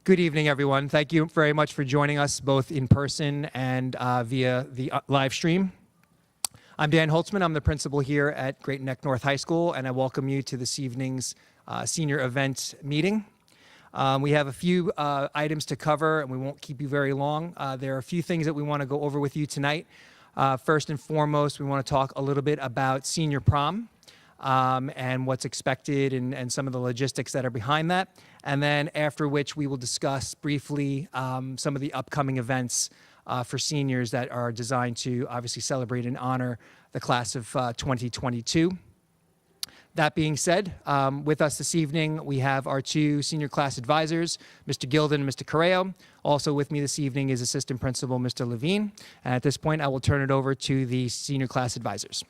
Good evening, everyone. Thank you very much for joining us both in person and via the live stream. I'm Dan Holtzman. I'm the principal here at Great Neck North High School, and I welcome you to this evening's senior event meeting. We have a few items to cover, and we won't keep you very long. There are a few things that we want to go over with you tonight. First and foremost, we want to talk a little bit about senior prom. And what's expected and some of the logistics that are behind that. And then after which we will discuss briefly some of the upcoming events for seniors that are designed to obviously celebrate and honor the class of 2022. That being said, with us this evening, we have our two senior class advisors, Mr. Gilden and Mr. Correo. Also with me this evening is Assistant Principal Mr. Levine. And at this point, I will turn it over to the senior class advisors.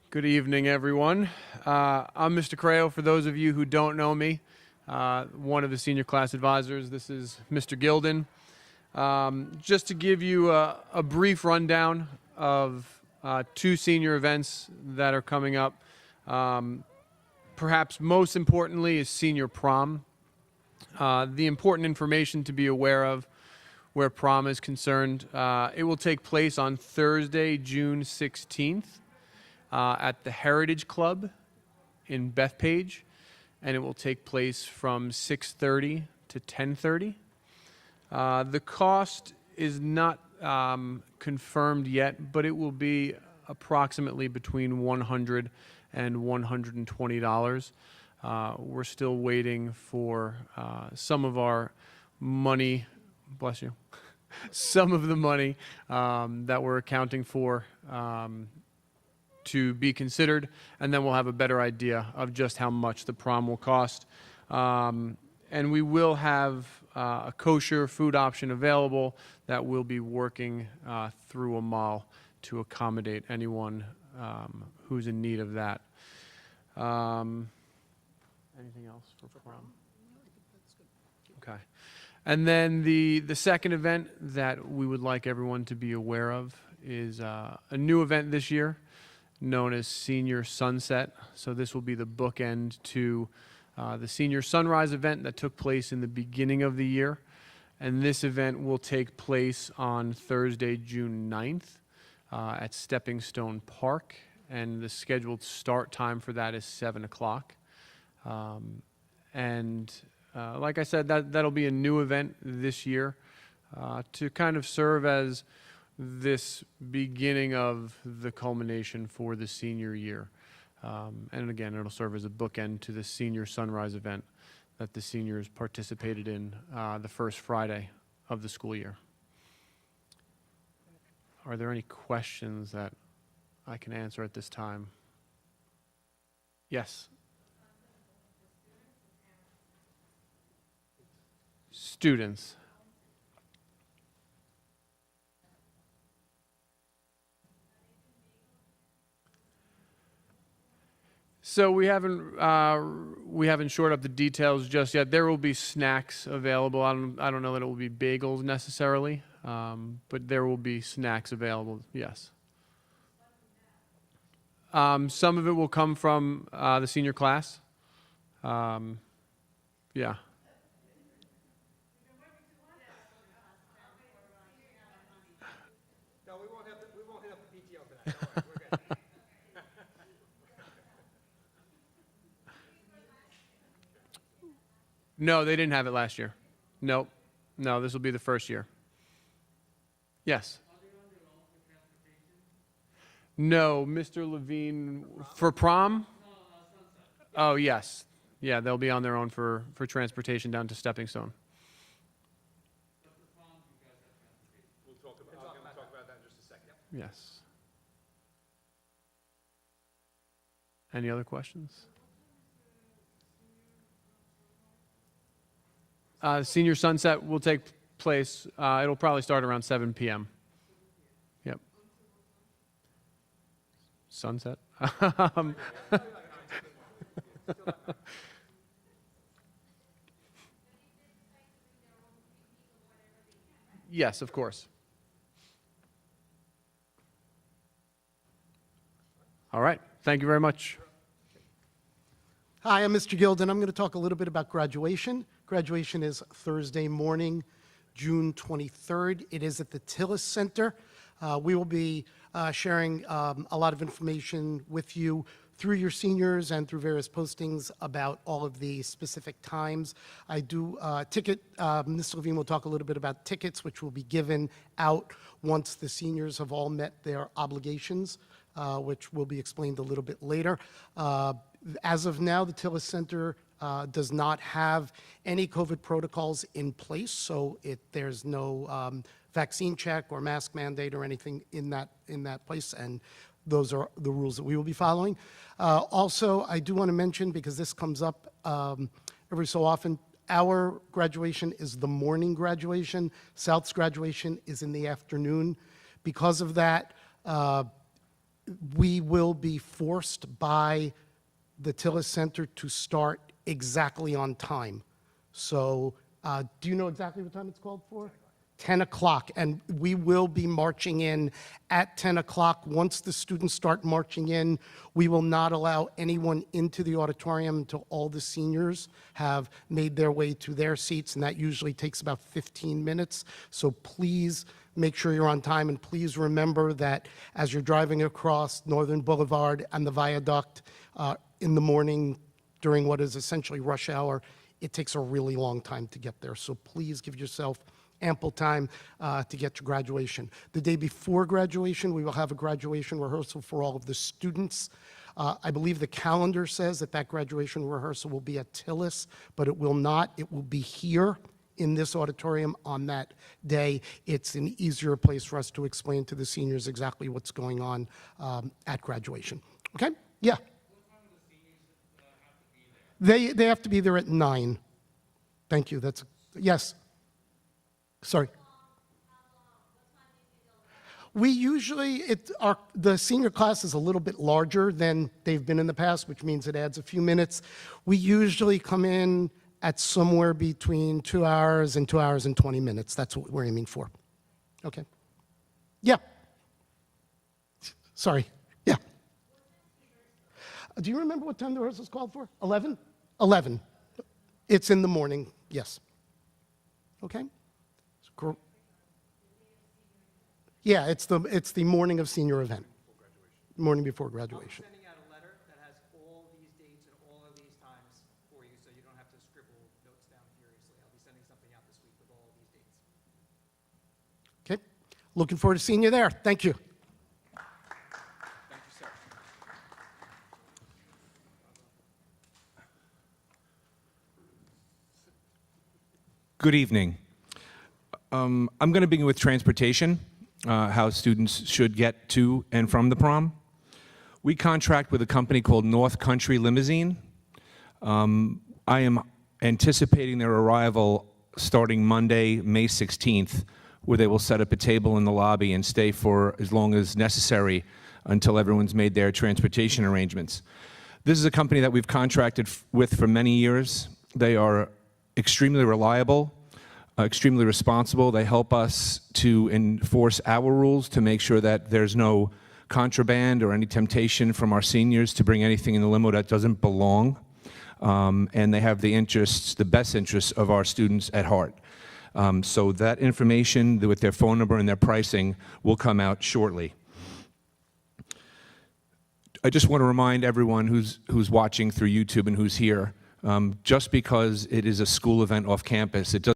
Good evening, everyone. I'm Mr. Correo. For those of you who don't know me, one of the senior class advisors. This is Mr. Gilden. Just to give you a brief rundown of two senior events that are coming up. Perhaps most importantly is senior prom. The important information to be aware of where prom is concerned. It will take place on Thursday, June 16th. At the Heritage Club in Bethpage, and it will take place from 6:30 to 10:30. The cost is not confirmed yet, but it will be approximately between $100 and $120. We're still waiting for some of our money, bless you, some of the money that we're accounting for to be considered, and then we'll have a better idea of just how much the prom will cost. And we will have a kosher food option available that will be working through a mall to accommodate anyone who's in need of that. Anything else for prom? Okay. And then the second event that we would like everyone to be aware of is a new event this year, known as Senior Sunset. So this will be the bookend to the Senior Sunrise event that took place in the beginning of the year. And this event will take place on Thursday, June 9th at Stepping Stone Park. And the scheduled start time for that is 7 o'clock. Like I said, that'll be a new event this year to kind of serve as this beginning of the culmination for the senior year. And again, it'll serve as a bookend to the Senior Sunrise event that the seniors participated in the first Friday of the school year. Are there any questions that I can answer at this time? Yes. Students. So we haven't shored up the details just yet. There will be snacks available. I don't know that it will be bagels necessarily, but there will be snacks available. Yes. Some of it will come from the senior class. Yeah. No, we won't hit up the PTO for that. We're good. No, they didn't have it last year. Nope. No, this will be the first year. Yes. No, Mr. Levine, for prom? Oh, yes. Yeah, they'll be on their own for transportation down to Stepping Stone. We'll talk about that in just a second. Yes. Any other questions? Senior Sunset will take place, it'll probably start around 7 p.m. Yep. Sunset? Yes, of course. All right. Thank you very much. Hi, I'm Mr. Gilden. I'm going to talk a little bit about graduation. Graduation is Thursday morning, June 23rd. It is at the Tillis Center. We will be sharing a lot of information with you through your seniors and through various postings about all of the specific times. I do Mr. Levine will talk a little bit about tickets, which will be given out once the seniors have all met their obligations, which will be explained a little bit later. As of now, the Tillis Center does not have any COVID protocols in place, so there's no vaccine check or mask mandate or anything in that place, and those are the rules that we will be following. Also, I do want to mention, because this comes up every so often, our graduation is the morning graduation. South's graduation is in the afternoon. Because of that, we will be forced by the Tillis Center to start exactly on time. So do you know exactly what time it's called for? 10 o'clock, and we will be marching in at 10 o'clock. Once the students start marching in, we will not allow anyone into the auditorium until all the seniors have made their way to their seats, and that usually takes about 15 minutes. So please make sure you're on time, and please remember that as you're driving across Northern Boulevard and the viaduct in the morning during what is essentially rush hour, it takes a really long time to get there. So please give yourself ample time to get to graduation. The day before graduation, we will have a graduation rehearsal for all of the students. I believe the calendar says that graduation rehearsal will be at Tillis, but it will not. It will be here in this auditorium on that day. It's an easier place for us to explain to the seniors exactly what's going on at graduation. Okay? Yeah. What time do the seniors have to be there? They have to be there at 9. Thank you. Yes. Sorry. We usually, the senior class is a little bit larger than they've been in the past, which means it adds a few minutes. We usually come in at somewhere between 2 hours and 2 hours and 20 minutes. That's what we're aiming for. Okay. Yeah. Sorry. Yeah. Do you remember what time the rehearsal is called for? 11? 11. It's in the morning, yes. Okay? Yeah, it's the morning of senior event. Morning before graduation. I'm sending out a letter that has all these dates and all of these times for you, so you don't have to scribble notes down furiously. I'll be sending something out this week with all of these dates. Okay. Looking forward to seeing you there. Thank you. Thank you, sir. Good evening. I'm going to begin with transportation, how students should get to and from the prom. We contract with a company called North Country Limousine. I am anticipating their arrival starting Monday, May 16th, where they will set up a table in the lobby and stay for as long as necessary until everyone's made their transportation arrangements. This is a company that we've contracted with for many years. They are extremely reliable, extremely responsible. They help us to enforce our rules to make sure that there's no contraband or any temptation from our seniors to bring anything in the limo that doesn't belong. And they have the best interests of our students at heart. So that information with their phone number and their pricing will come out shortly. I just want to remind everyone who's watching through YouTube and who's here, just because it is a school event off campus, it doesn't